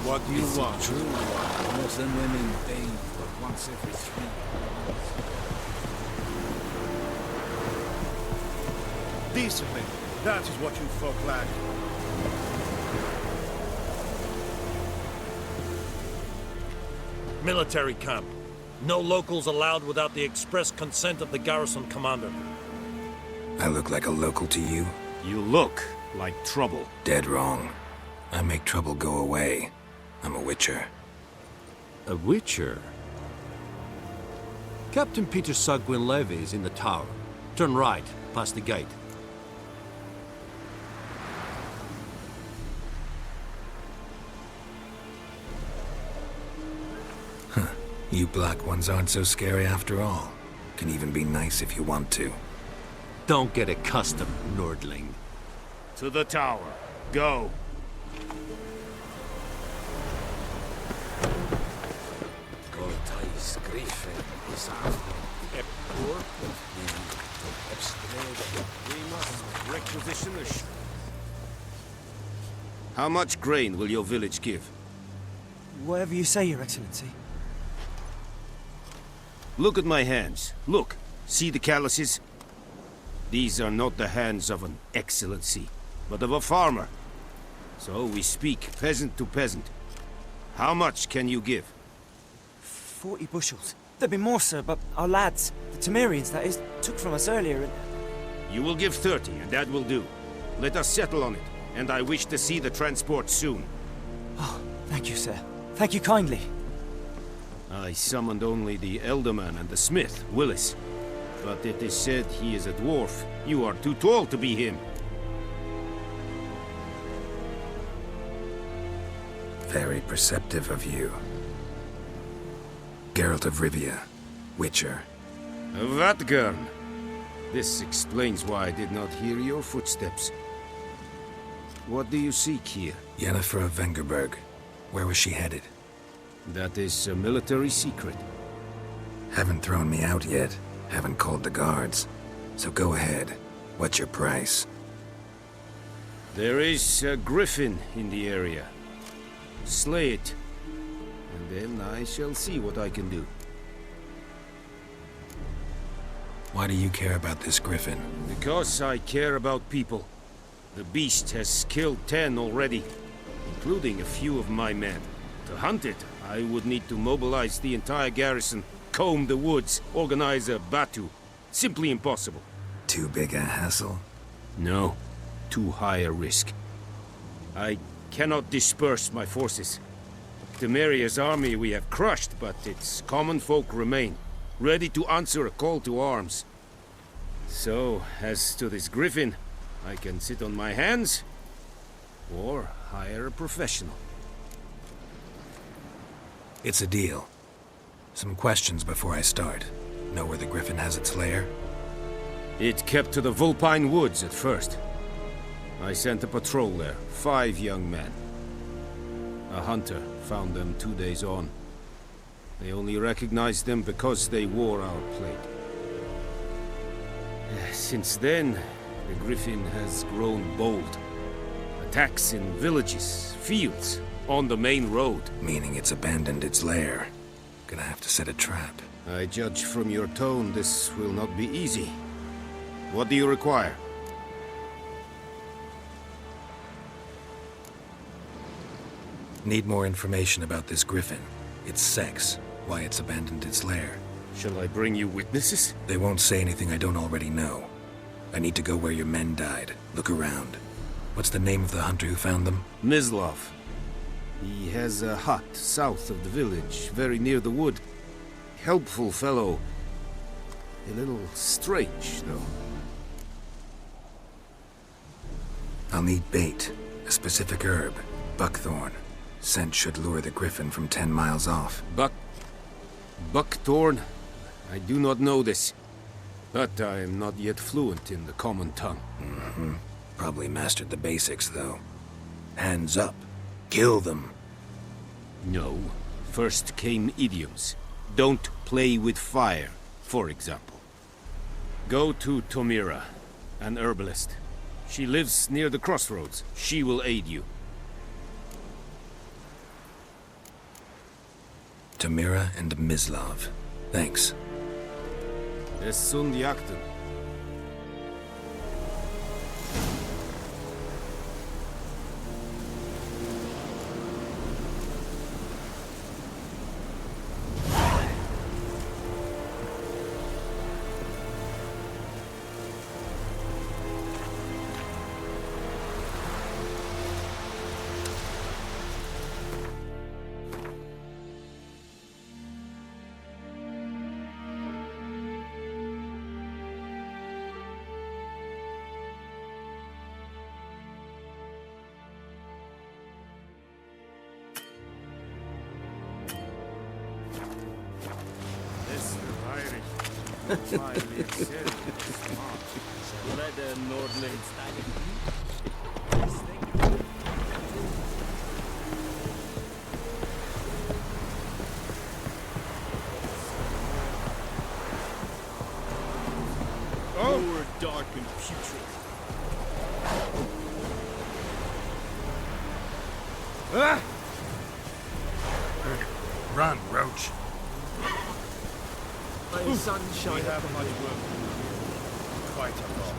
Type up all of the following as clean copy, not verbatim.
What do you want? It's true. Muslim women bathe but once every 3 months. Discipline. That is what you folk lack. Military camp. No locals allowed without the express consent of the garrison commander. I look like a local to you? You look like trouble. Dead wrong. I make trouble go away. I'm a witcher. A witcher? Captain Peter Sagwin Levy is in the tower. Turn right, past the gate. You black ones aren't so scary after all. Can even be nice if you want to. Don't get accustomed, Nordling. To the tower. Go. We must requisition a How much grain will your village give? Whatever you say, Your Excellency. Look at my hands. Look. See the calluses? These are not the hands of an excellency, but of a farmer. So we speak peasant to peasant. How much can you give? 40 bushels. There'd be more, sir, but our lads, the Temerians, that is, took from us earlier and... You will give 30, and that will do. Let us settle on it, and I wish to see the transport soon. Oh, thank you, sir. Thank you kindly. I summoned only the Elderman and the smith, Willis. But it is said he is a dwarf. You are too tall to be him. Very perceptive of you. Geralt of Rivia, Witcher. Vatgern. This explains why I did not hear your footsteps. What do you seek here? Yennefer of Vengerberg. Where was she headed? That is a military secret. Haven't thrown me out yet. Haven't called the guards. So go ahead. What's your price? There is a griffin in the area. Slay it. And then I shall see what I can do. Why do you care about this griffin? Because I care about people. The beast has killed 10 already, including a few of my men. To hunt it, I would need to mobilize the entire garrison, comb the woods, organize a batu. Simply impossible. Too big a hassle? No. Too high a risk. I cannot disperse my forces. Temeria's army we have crushed, but its common folk remain, ready to answer a call to arms. So, as to this griffin, I can sit on my hands, or hire a professional. It's a deal. Some questions before I start. Know where the griffin has its lair? It kept to the Vulpine Woods at first. I sent a patrol there, 5 young men. A hunter found them 2 days on. They only recognized them because they wore our plate. Since then, the griffin has grown bold. Attacks in villages, fields, on the main road. Meaning it's abandoned its lair. Gonna have to set a trap. I judge from your tone this will not be easy. What do you require? Need more information about this griffin. Its sex, why it's abandoned its lair. Shall I bring you witnesses? They won't say anything I don't already know. I need to go where your men died. Look around. What's the name of the hunter who found them? Mislov. He has a hut south of the village, very near the wood. Helpful fellow. A little strange, though. I'll need bait. A specific herb. Buckthorn. Scent should lure the griffin from 10 miles off. Buckthorn? I do not know this. But I am not yet fluent in the common tongue. Mm-hmm. Probably mastered the basics, though. Hands up. Kill them. No. First came idioms. Don't play with fire, for example. Go to Tomira, an herbalist. She lives near the crossroads. She will aid you. Tamira and Mislav. Thanks. Es sunt jakten. Lower, dark and putrid. Ah! Run, Roach. My sunshine. We have much work. Quite a lot.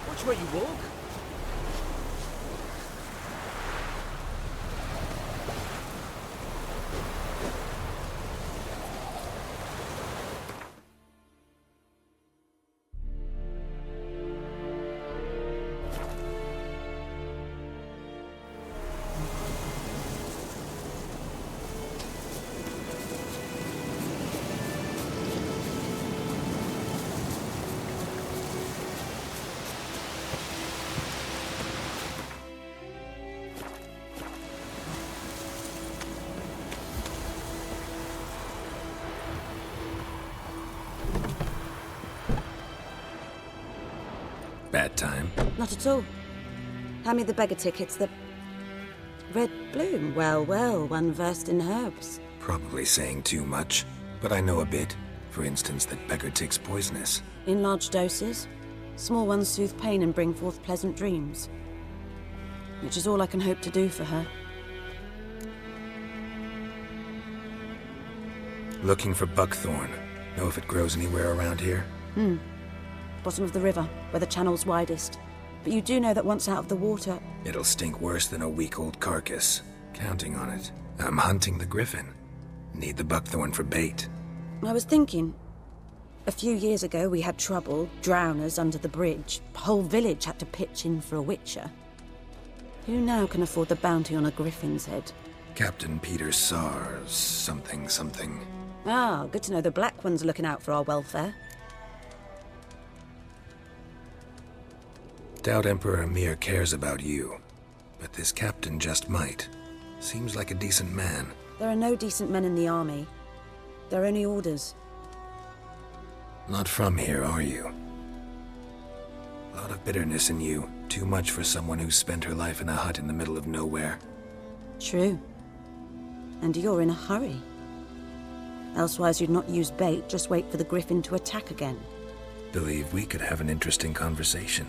Watch where you walk. Bad time? Not at all. Hand me the beggar tickets, the... Red bloom. Well, well, one versed in herbs. Probably saying too much, but I know a bit. For instance, that beggar tick's poisonous. In large doses. Small ones soothe pain and bring forth pleasant dreams. Which is all I can hope to do for her. Looking for buckthorn. Know if it grows anywhere around here? Bottom of the river, where the channel's widest. But you do know that once out of the water... It'll stink worse than a week-old carcass. Counting on it. I'm hunting the griffin. Need the buckthorn for bait. I was thinking... A few years ago we had trouble, drowners under the bridge. Whole village had to pitch in for a witcher. Who now can afford the bounty on a griffin's head? Captain Peter Sars, something. Ah, good to know the Black One's looking out for our welfare. Doubt Emperor Emir cares about you. But this captain just might. Seems like a decent man. There are no decent men in the army. They're only orders. Not from here, are you? A lot of bitterness in you. Too much for someone who spent her life in a hut in the middle of nowhere. True. And you're in a hurry. Elsewise you'd not use bait, just wait for the griffin to attack again. Believe we could have an interesting conversation.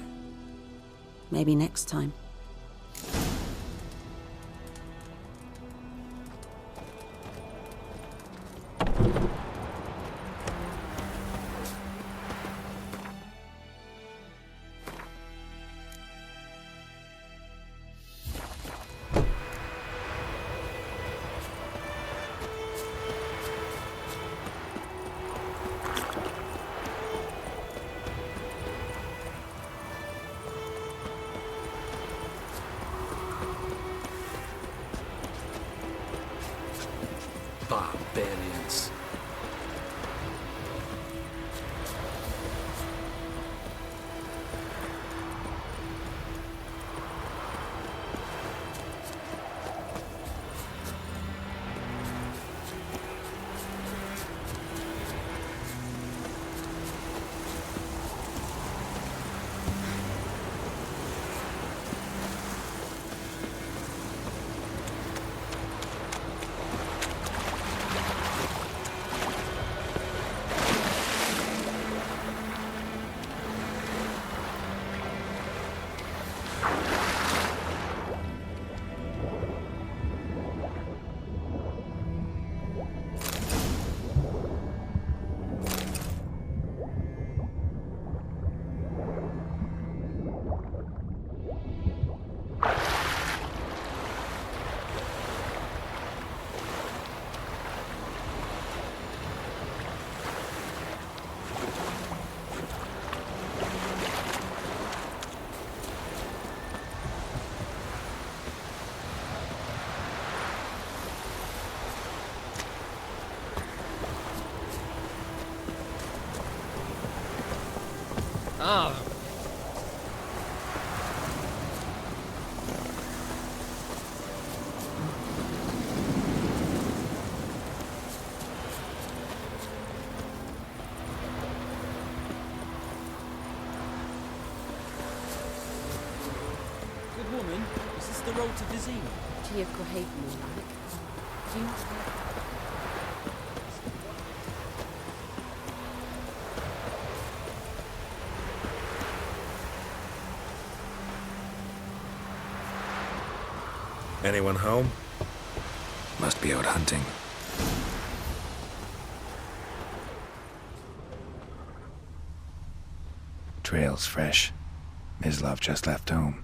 Maybe next time. Barbarians. Ah. Good woman, is this the road to Vizima? Ti go héad mó do you Anyone home? Must be out hunting. Trail's fresh. Mislav just left home.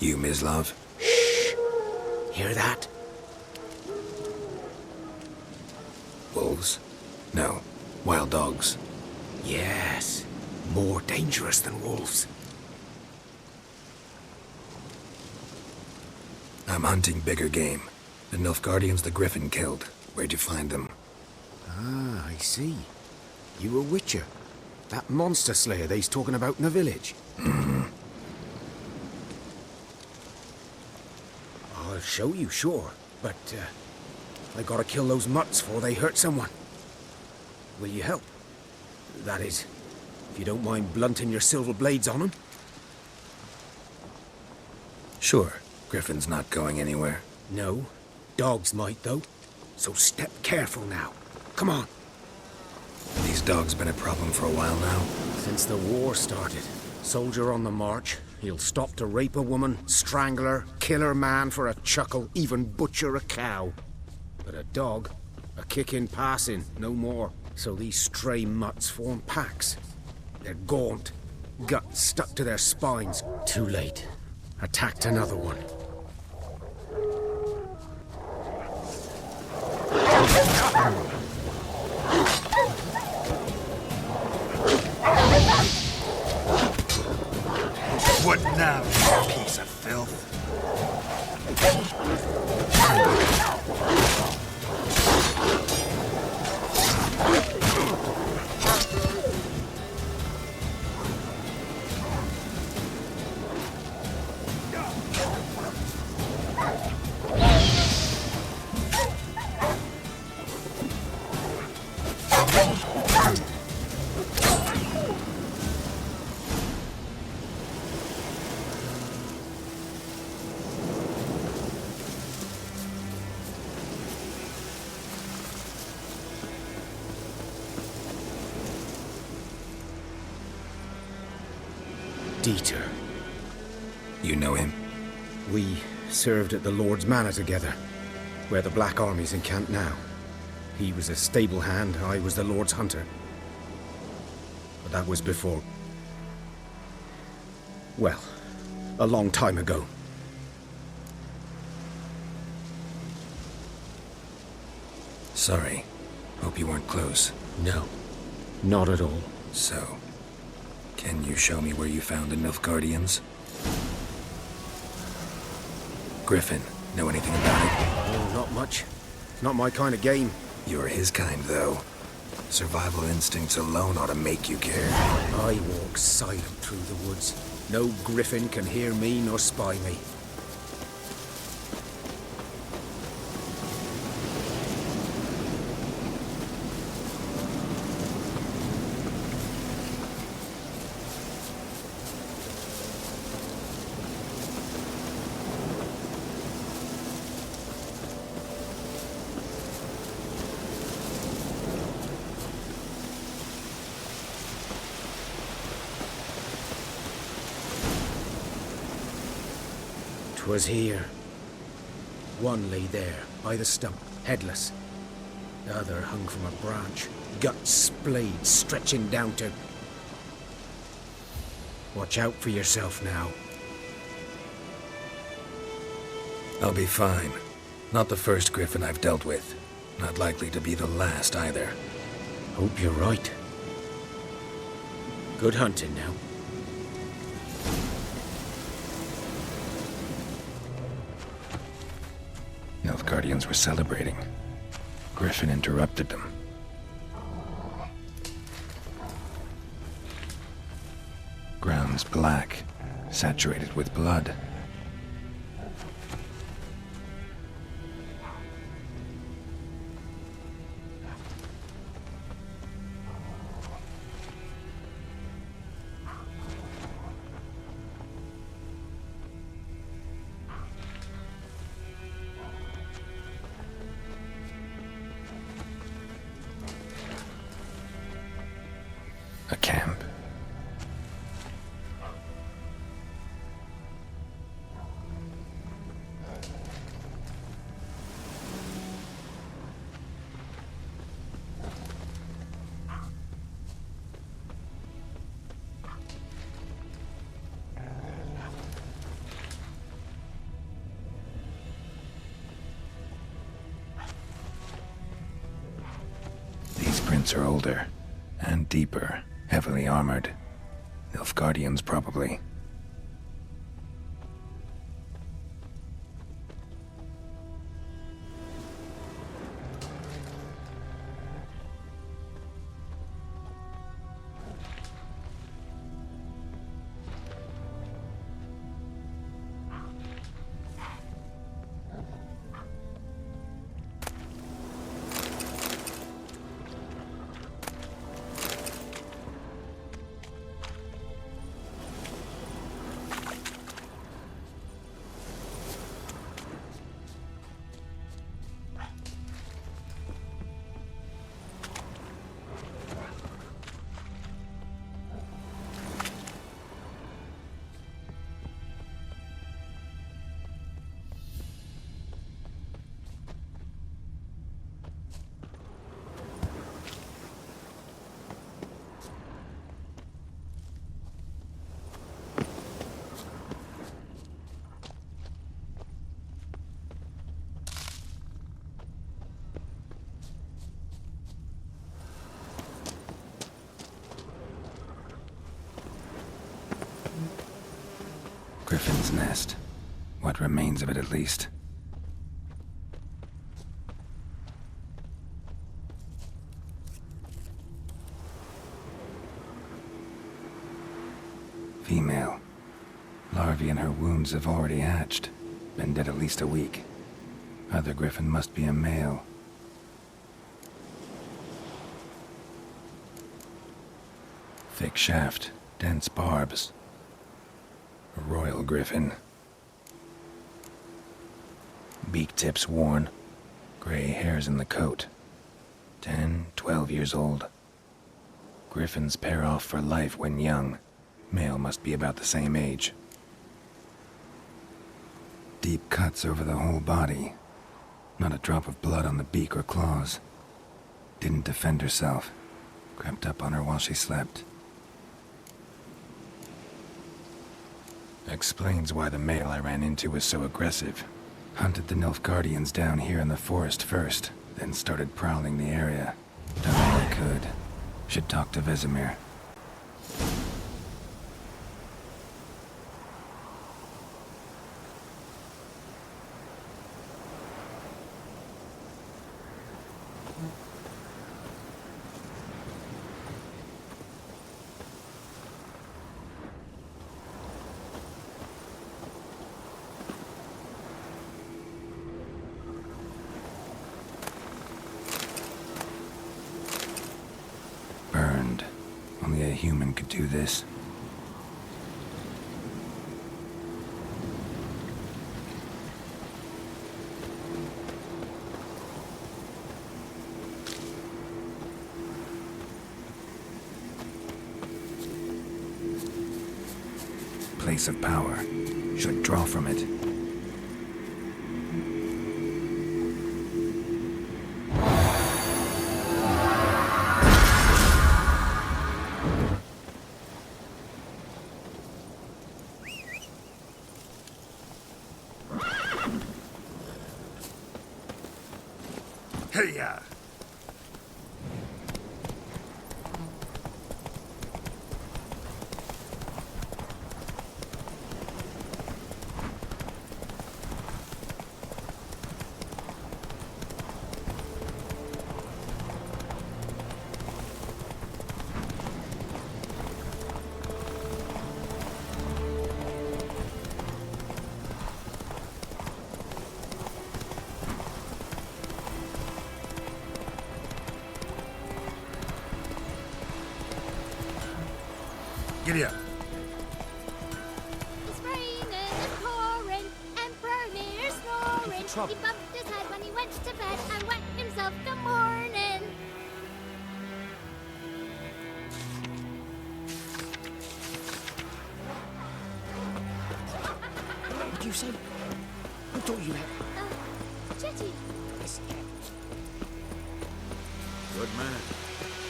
You, Mislav? Shh! Hear that? Wolves? No. Wild dogs. Yes. More dangerous than wolves. I'm hunting bigger game. The Nilfgaardians the Griffin killed. Where'd you find them? Ah, I see. You a witcher. That monster slayer they's talking about in the village. Mm-hmm. I'll show you, sure. But, I gotta kill those mutts before they hurt someone. Will you help? That is, if you don't mind blunting your silver blades on them. Sure. Griffin's not going anywhere. No. Dogs might, though. So step careful now. Come on. These dogs been a problem for a while now? Since the war started. Soldier on the march. He'll stop to rape a woman, strangle her, kill her man for a chuckle, even butcher a cow. But a dog, a kick in passing, no more. So these stray mutts form packs. They're gaunt, guts stuck to their spines. Too late. Attacked another one. What now, you piece of filth? Dieter. You know him? We served at the Lord's Manor together, where the Black Army's encamped now. He was a stable hand, I was the Lord's hunter. But that was before... well, a long time ago. Sorry. Hope you weren't close. No, not at all. So, can you show me where you found the Nilfgaardians? Griffin, know anything about it? Oh, not much. It's not my kind of game. You're his kind, though. Survival instincts alone ought to make you care. I walk silent through the woods. No griffin can hear me nor spy me. Was here. One lay there, by the stump, headless. The other hung from a branch, guts splayed, stretching down to... Watch out for yourself now. I'll be fine. Not the first griffin I've dealt with. Not likely to be the last, either. Hope you're right. Good hunting now. Nilfgaardians were celebrating. Griffin interrupted them. Ground's black, saturated with blood. A camp. These prints are older and deeper. Heavily armored. Nilfgaardians, probably. Griffin's nest. What remains of it, at least. Female. Larvae in her wounds have already hatched. Been dead at least a week. Other griffin must be a male. Thick shaft, dense barbs. A royal griffin. Beak tips worn. Gray hairs in the coat. 10, 12 years old. Griffins pair off for life when young. Male must be about the same age. Deep cuts over the whole body. Not a drop of blood on the beak or claws. Didn't defend herself. Crept up on her while she slept. Explains why the male I ran into was so aggressive. Hunted the Nilfgaardians down here in the forest first, then started prowling the area. Done all I could. Should talk to Vesemir. Burned. Only a human could do this. Place of power. Should draw from it. Hey-ya! Giddy up. It's raining, it's pouring, Emperor Lear's snoring. trouble. He bumped his head when he went to bed and wet himself good morning. What did you say? Who taught you that? Jetty. Good man.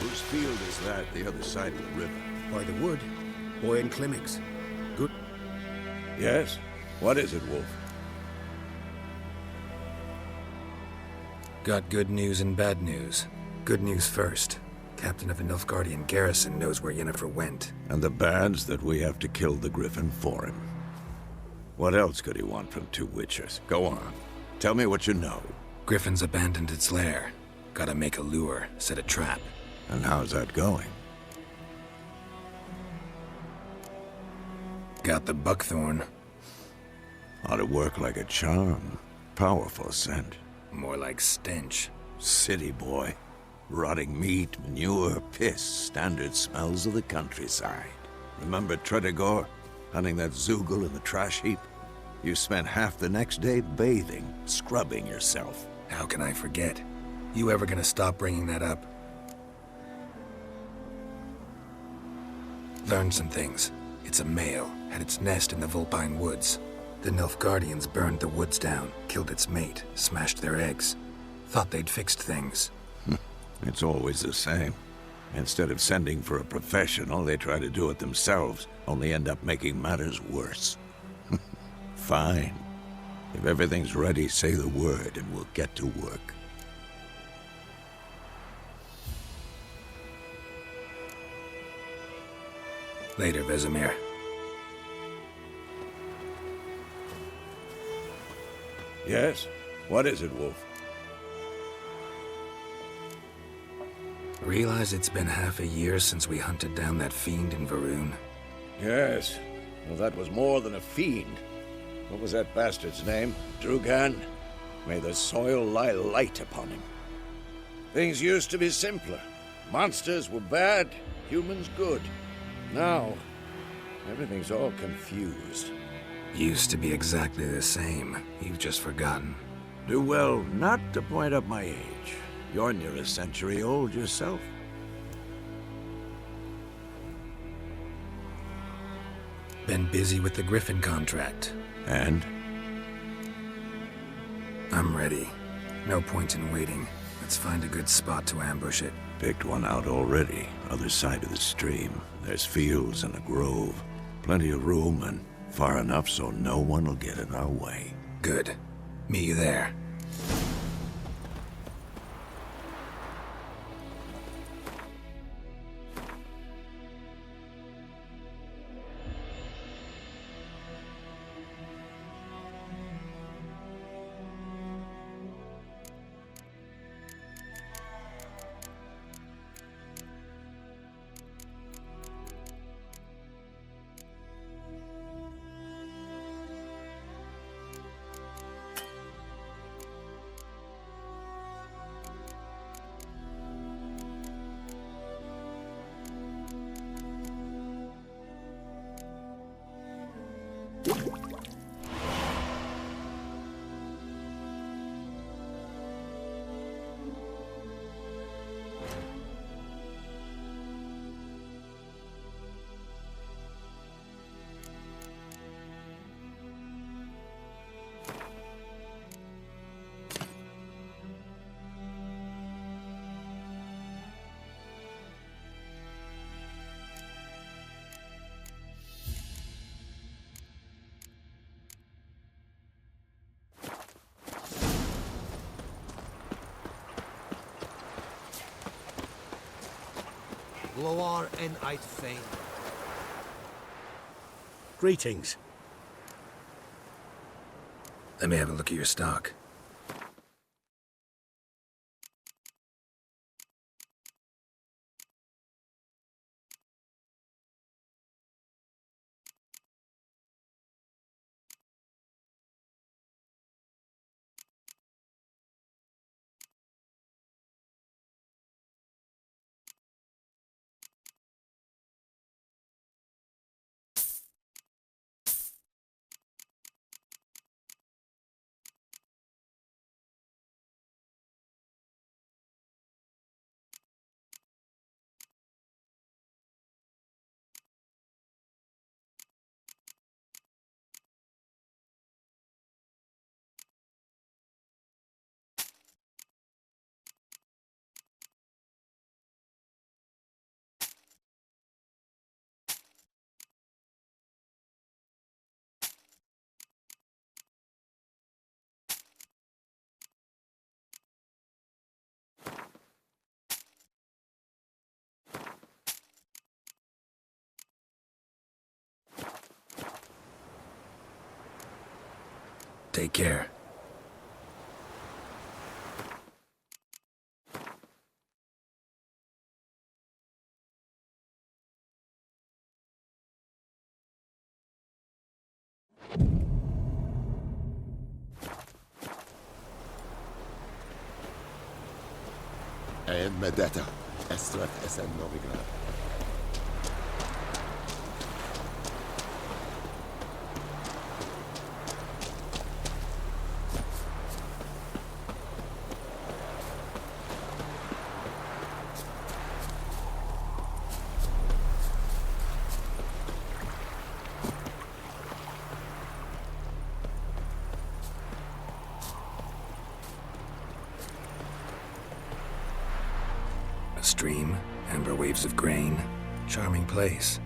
Whose field is that, the other side of the river? By the wood. Boy and Clemmings. Good. Yes? What is it, Wolf? Got good news and bad news. Good news first. Captain of a Nilfgaardian garrison knows where Yennefer went. And the bad's that we have to kill the Griffin for him. What else could he want from two witchers? Go on. Tell me what you know. Griffin's abandoned its lair. Gotta make a lure, set a trap. And how's that going? Got the buckthorn. Ought to work like a charm. Powerful scent. More like stench. City boy. Rotting meat, manure, piss. Standard smells of the countryside. Remember Tredegor? Hunting that Zoogle in the trash heap? You spent half the next day bathing, scrubbing yourself. How can I forget? You ever gonna stop bringing that up? Learned some things. It's a male, had its nest in the Vulpine Woods. The Nilfgaardians burned the woods down, killed its mate, smashed their eggs. Thought they'd fixed things. It's always the same. Instead of sending for a professional, they try to do it themselves, only end up making matters worse. Fine. If everything's ready, say the word and we'll get to work. Later, Vesemir. Yes? What is it, Wolf? Realize it's been half a year since we hunted down that fiend in Varun? Yes. Well, that was more than a fiend. What was that bastard's name? Drugan? May the soil lie light upon him. Things used to be simpler. Monsters were bad, humans good. Now, everything's all confused. Used to be exactly the same. You've just forgotten. Do well not to point up my age. You're near a century old yourself. Been busy with the Griffin contract. And? I'm ready. No point in waiting. Let's find a good spot to ambush it. Picked one out already. Other side of the stream. There's fields and a grove. Plenty of room and far enough so no one will get in our way. Good. Meet you there. Gloar en uit Fane. Greetings. Let me have a look at your stock. Take care. En med detta, Estrat SN Novigrad. A stream, amber waves of grain. Charming place.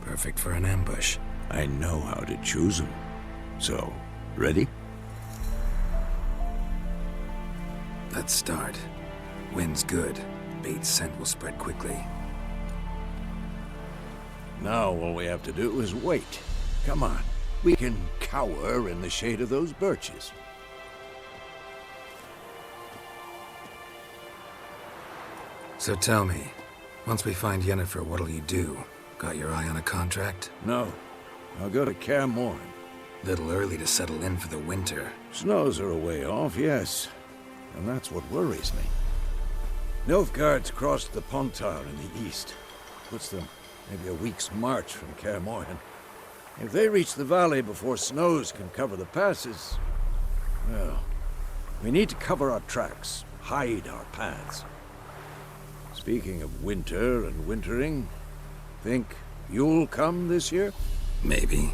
Perfect for an ambush. I know how to choose them. So, ready? Let's start. Wind's good. Bait's scent will spread quickly. Now all we have to do is wait. Come on. We can cower in the shade of those birches. So tell me, once we find Yennefer, what'll you do? Got your eye on a contract? No. I'll go to Kaer Morhen. Little early to settle in for the winter. Snows are a way off, yes. And that's what worries me. Nilfgaard's crossed the Pontar in the east. Puts them maybe a week's march from Kaer Morhen. If they reach the valley before snows can cover the passes, well, we need to cover our tracks, hide our paths. Speaking of winter and wintering, think you'll come this year? Maybe.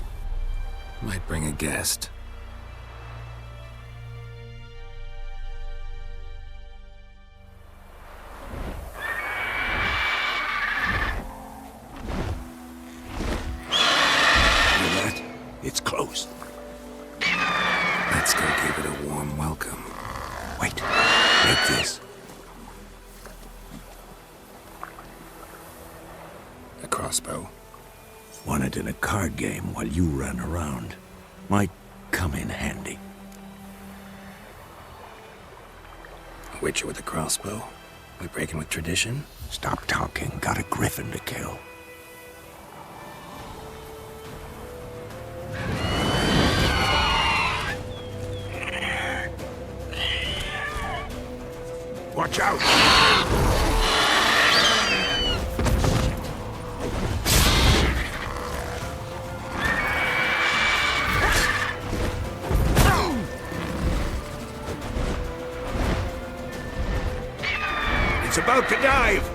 Might bring a guest. It's closed. Let's go give it a warm welcome. Wait, take this. A crossbow. Won it in a card game while you ran around. Might come in handy. A witcher with a crossbow? We breaking with tradition? Stop talking. Got a griffin to kill. Watch out! It's about to dive!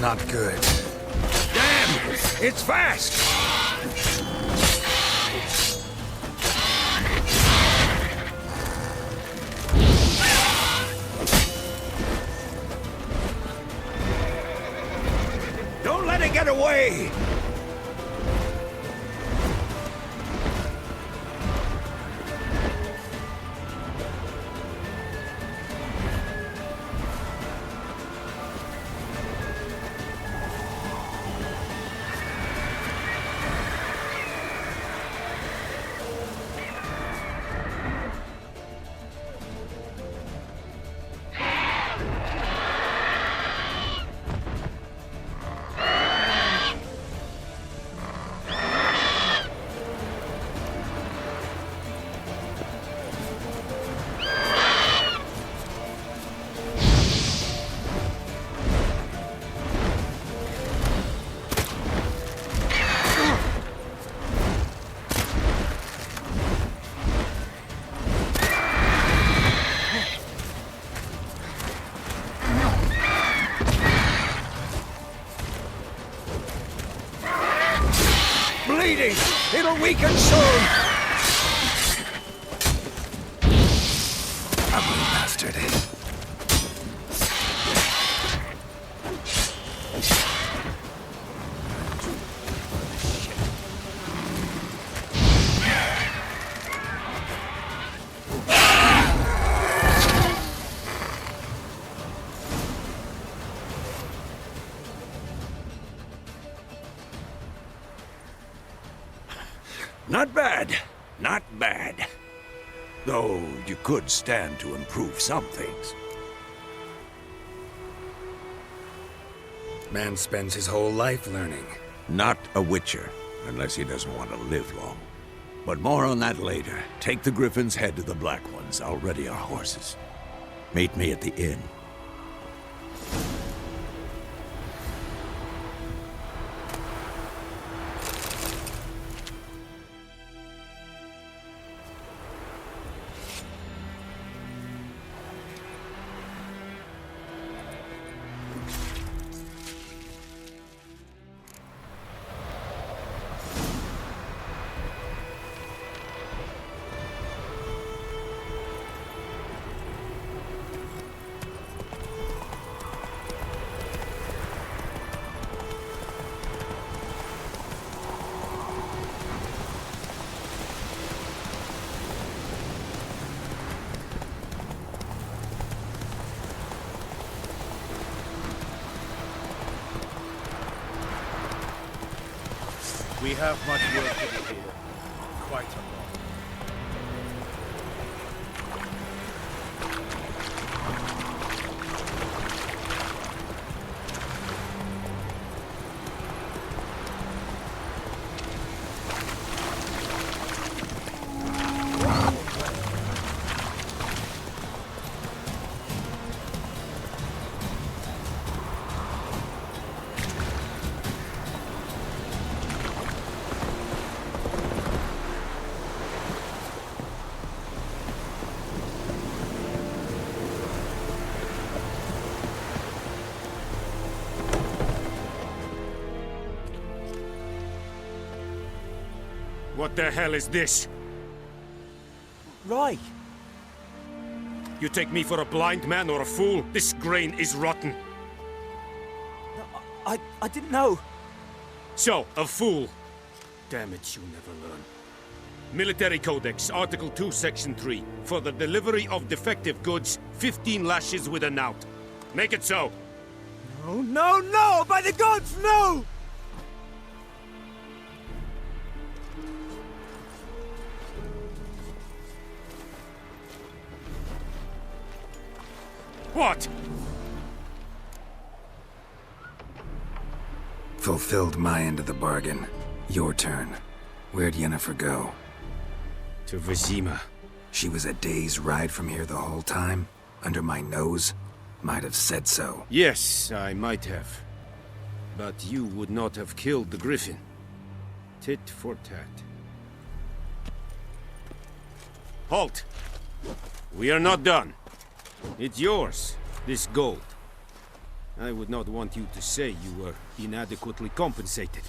Not good. Damn! It's fast! Don't let it get away! bleeding! It'll weaken soon! Ugly bastard. Not bad. Not bad. Though you could stand to improve some things. Man spends his whole life learning. Not a witcher, unless he doesn't want to live long. But more on that later. Take the Griffin's head to the Black Ones. I'll ready our horses. Meet me at the inn. We have much work to do here. Quite a lot. What the hell is this? Right. You take me for a blind man or a fool? This grain is rotten. I didn't know. So, a fool. Damn it, you never learn. Military Codex, Article 2, Section 3. For the delivery of defective goods, 15 lashes with a knout. Make it so. No, no, no! By the gods, no! What? Fulfilled my end of the bargain. Your turn. Where'd Yennefer go? To Vizima. She was a day's ride from here the whole time? Under my nose? Might have said so. Yes, I might have. But you would not have killed the Griffin. Tit for tat. Halt! We are not done. It's yours, this gold. I would not want you to say you were inadequately compensated.